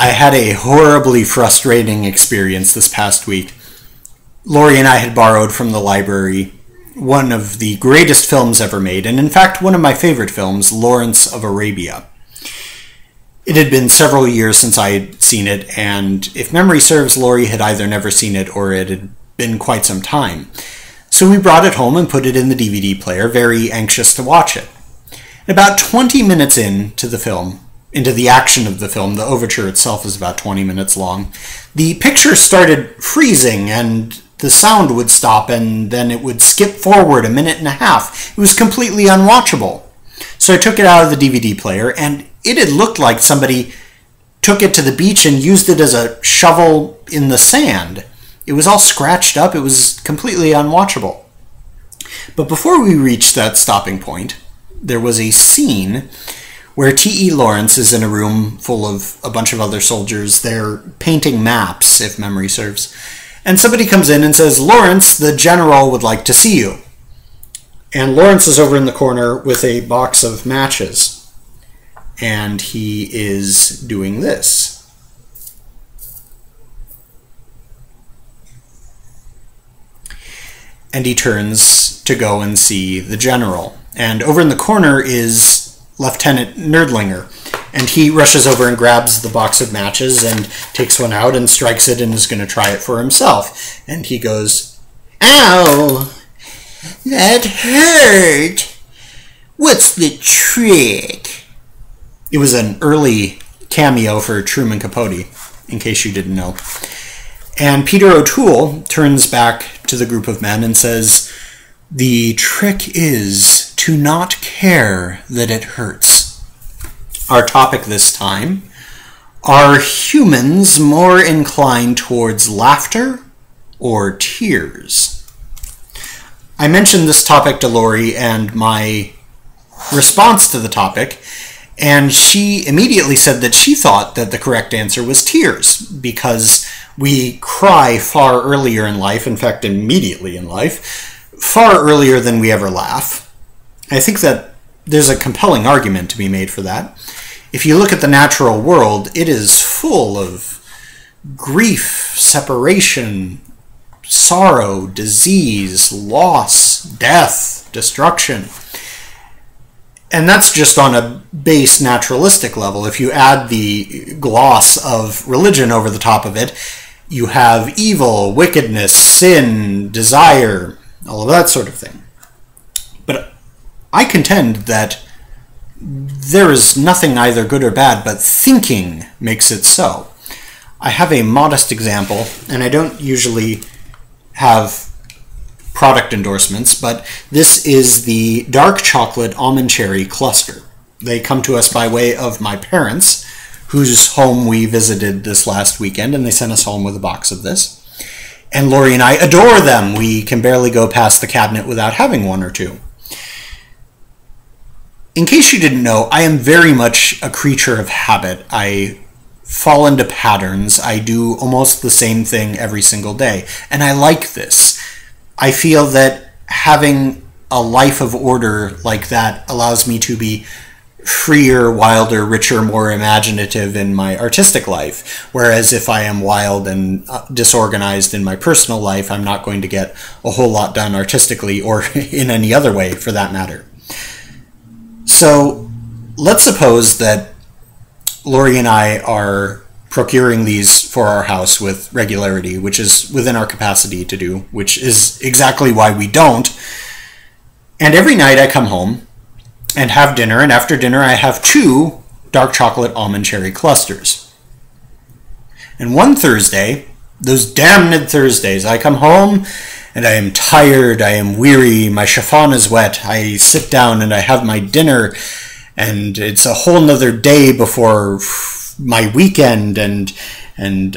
I had a horribly frustrating experience this past week. Lori and I had borrowed from the library one of the greatest films ever made, and in fact one of my favorite films, Lawrence of Arabia. It had been several years since I had seen it, and if memory serves, Lori had either never seen it or it had been quite some time. So we brought it home and put it in the DVD player, very anxious to watch it. About 20 minutes into the film, into the action of the film, the overture itself is about 20 minutes long, the picture started freezing and the sound would stop and then it would skip forward a minute and a half. It was completely unwatchable. So I took it out of the DVD player and it had looked like somebody took it to the beach and used it as a shovel in the sand. It was all scratched up. It was completely unwatchable. But before we reached that stopping point, there was a scene where T.E. Lawrence is in a room full of a bunch of other soldiers. They're painting maps, if memory serves. And somebody comes in and says, "Lawrence, the general would like to see you." And Lawrence is over in the corner with a box of matches. And he is doing this. And he turns to go and see the general. And over in the corner is Lieutenant Nerdlinger. And he rushes over and grabs the box of matches and takes one out and strikes it and is going to try it for himself. And he goes, "Ow! That hurt! What's the trick?" It was an early cameo for Truman Capote, in case you didn't know. And Peter O'Toole turns back to the group of men and says, "The trick is to not care that it hurts." Our topic this time: are humans more inclined towards laughter or tears? I mentioned this topic to Lori and my response to the topic, and she immediately said that she thought that the correct answer was tears, because we cry far earlier in life, in fact immediately in life, far earlier than we ever laugh. I think that there's a compelling argument to be made for that. If you look at the natural world, it is full of grief, separation, sorrow, disease, loss, death, destruction. And that's just on a base naturalistic level. If you add the gloss of religion over the top of it, you have evil, wickedness, sin, desire, all of that sort of thing. But I contend that there is nothing either good or bad, but thinking makes it so. I have a modest example, and I don't usually have product endorsements, but this is the dark chocolate almond cherry cluster. They come to us by way of my parents, whose home we visited this last weekend, and they sent us home with a box of this. And Lori and I adore them. We can barely go past the cabinet without having one or two. In case you didn't know, I am very much a creature of habit. I fall into patterns. I do almost the same thing every single day. And I like this. I feel that having a life of order like that allows me to be freer, wilder, richer, more imaginative in my artistic life. Whereas if I am wild and disorganized in my personal life, I'm not going to get a whole lot done artistically or in any other way for that matter. So let's suppose that Lori and I are procuring these for our house with regularity, which is within our capacity to do, which is exactly why we don't. And every night I come home and have dinner, and after dinner I have 2 dark chocolate almond cherry clusters. And one Thursday, those damned Thursdays, I come home and I am tired, I am weary, my chiffon is wet, I sit down and I have my dinner, and it's a whole nother day before my weekend, and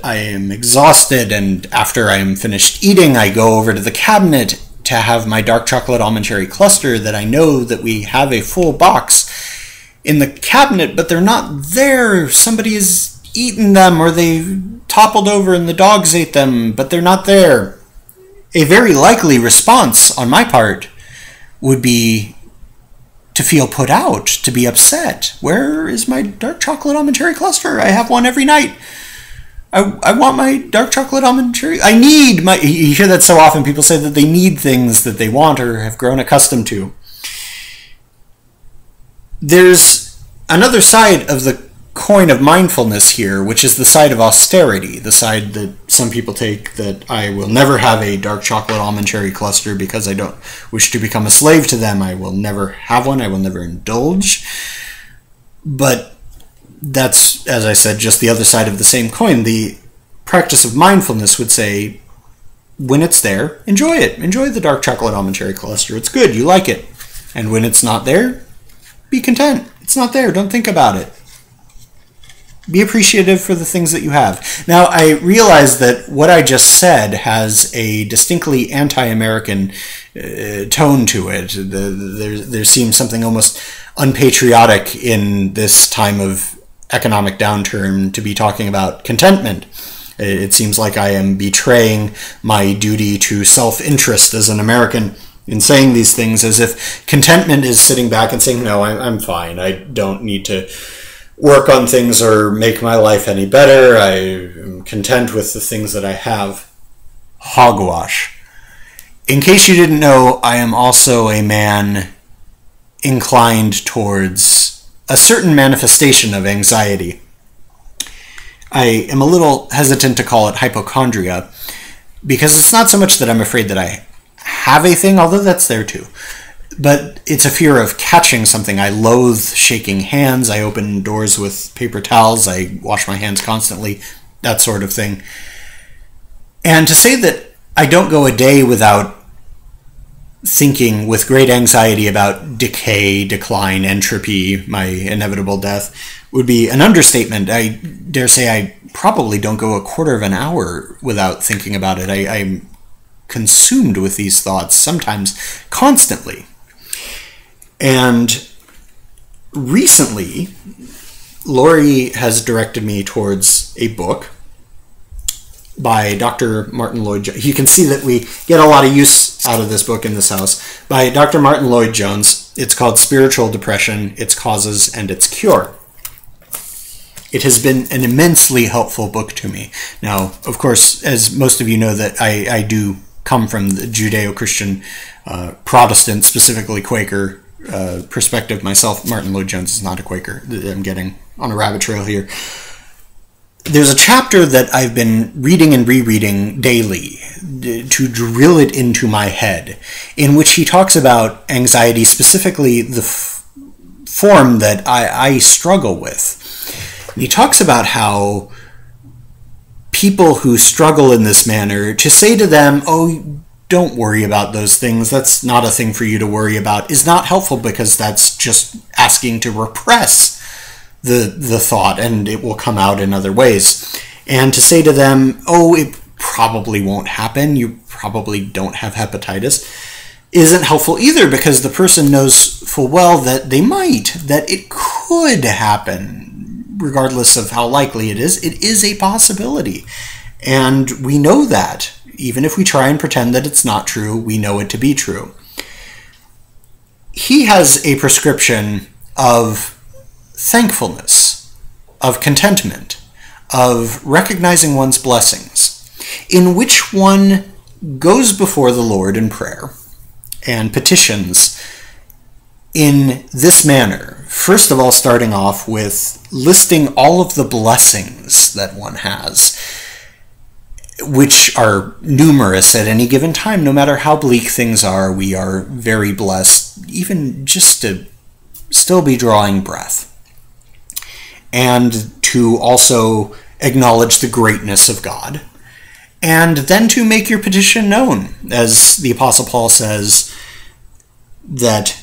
I am exhausted, and after I am finished eating, I go over to the cabinet to have my dark chocolate almond cherry cluster that I know that we have a full box in the cabinet, but they're not there. Somebody has eaten them, or they toppled over and the dogs ate them, but they're not there. A very likely response on my part would be to feel put out, to be upset. Where is my dark chocolate almond cherry cluster? I have one every night. I want my dark chocolate almond cherry. I need my... You hear that so often. People say that they need things that they want or have grown accustomed to. There's another side of the coin of mindfulness here, which is the side of austerity, the side that some people take, that I will never have a dark chocolate almond cherry cluster because I don't wish to become a slave to them. I will never have one. I will never indulge. But that's, as I said, just the other side of the same coin. The practice of mindfulness would say, when it's there, enjoy it. Enjoy the dark chocolate almond cherry cluster. It's good. You like it. And when it's not there, be content. It's not there. Don't think about it. Be appreciative for the things that you have. Now, I realize that what I just said has a distinctly anti-American tone to it. There seems something almost unpatriotic in this time of economic downturn to be talking about contentment. It seems like I am betraying my duty to self-interest as an American in saying these things, as if contentment is sitting back and saying, no, I'm fine. I don't need to work on things or make my life any better. I am content with the things that I have. Hogwash. In case you didn't know, I am also a man inclined towards a certain manifestation of anxiety. I am a little hesitant to call it hypochondria, because it's not so much that I'm afraid that I have a thing, although that's there too. But it's a fear of catching something. I loathe shaking hands. I open doors with paper towels. I wash my hands constantly, that sort of thing. And to say that I don't go a day without thinking with great anxiety about decay, decline, entropy, my inevitable death, would be an understatement. I dare say I probably don't go a quarter of an hour without thinking about it. I'm consumed with these thoughts, sometimes constantly. And recently, Lori has directed me towards a book by Dr. Martin Lloyd-Jones. You can see that we get a lot of use out of this book in this house. By Dr. Martin Lloyd-Jones. It's called Spiritual Depression, Its Causes and Its Cure. It has been an immensely helpful book to me. Now, of course, as most of you know, that I do come from the Judeo-Christian Protestant, specifically Quaker, perspective myself. Martin Lloyd-Jones is not a Quaker. I'm getting on a rabbit trail here. There's a chapter that I've been reading and rereading daily to drill it into my head, in which he talks about anxiety, specifically the form that I struggle with. And he talks about how people who struggle in this manner, to say to them, oh, don't worry about those things, that's not a thing for you to worry about, is not helpful, because that's just asking to repress the thought, and it will come out in other ways. And to say to them, oh, it probably won't happen, you probably don't have hepatitis, isn't helpful either, because the person knows full well that they might, that it could happen, regardless of how likely it is a possibility. And we know that. Even if we try and pretend that it's not true, we know it to be true. He has a prescription of thankfulness, of contentment, of recognizing one's blessings, in which one goes before the Lord in prayer and petitions in this manner. First of all, starting off with listing all of the blessings that one has, which are numerous at any given time. No matter how bleak things are, we are very blessed, even just to still be drawing breath. And to also acknowledge the greatness of God. And then to make your petition known. As the Apostle Paul says that,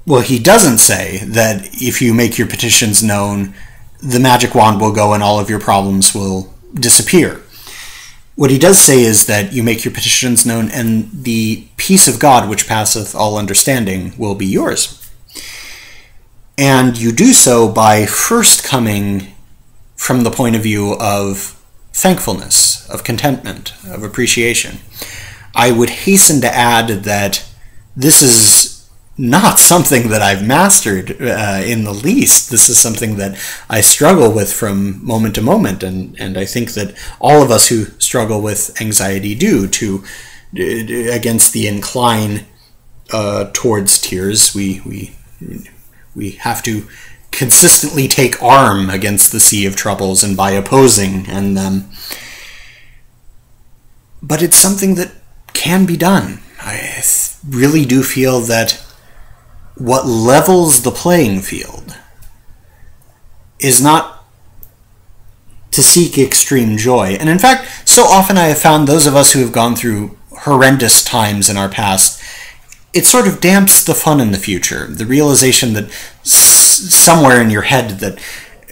well, he doesn't say that if you make your petitions known, the magic wand will go and all of your problems will disappear. What he does say is that you make your petitions known and the peace of God, which passeth all understanding, will be yours. And you do so by first coming from the point of view of thankfulness, of contentment, of appreciation. I would hasten to add that this is not something that I've mastered in the least. This is something that I struggle with from moment to moment, and I think that all of us who struggle with anxiety do, against the incline towards tears. We have to consistently take arm against the sea of troubles and by opposing and them. But it's something that can be done. I really do feel that what levels the playing field is not to seek extreme joy. And in fact, so often I have found those of us who have gone through horrendous times in our past, it sort of damps the fun in the future. The realization that somewhere in your head that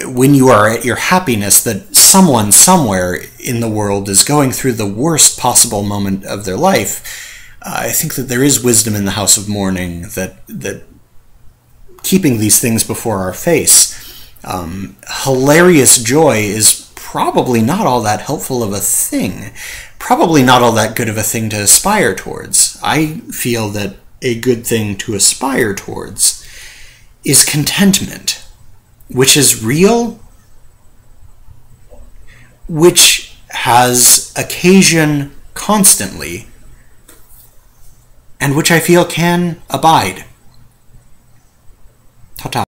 when you are at your happiness, that someone somewhere in the world is going through the worst possible moment of their life. I think that there is wisdom in the house of mourning, that keeping these things before our face. Hilarious joy is probably not all that helpful of a thing, probably not all that good of a thing to aspire towards. I feel that a good thing to aspire towards is contentment, which is real, which has occasion constantly, and which I feel can abide. Ta-ta.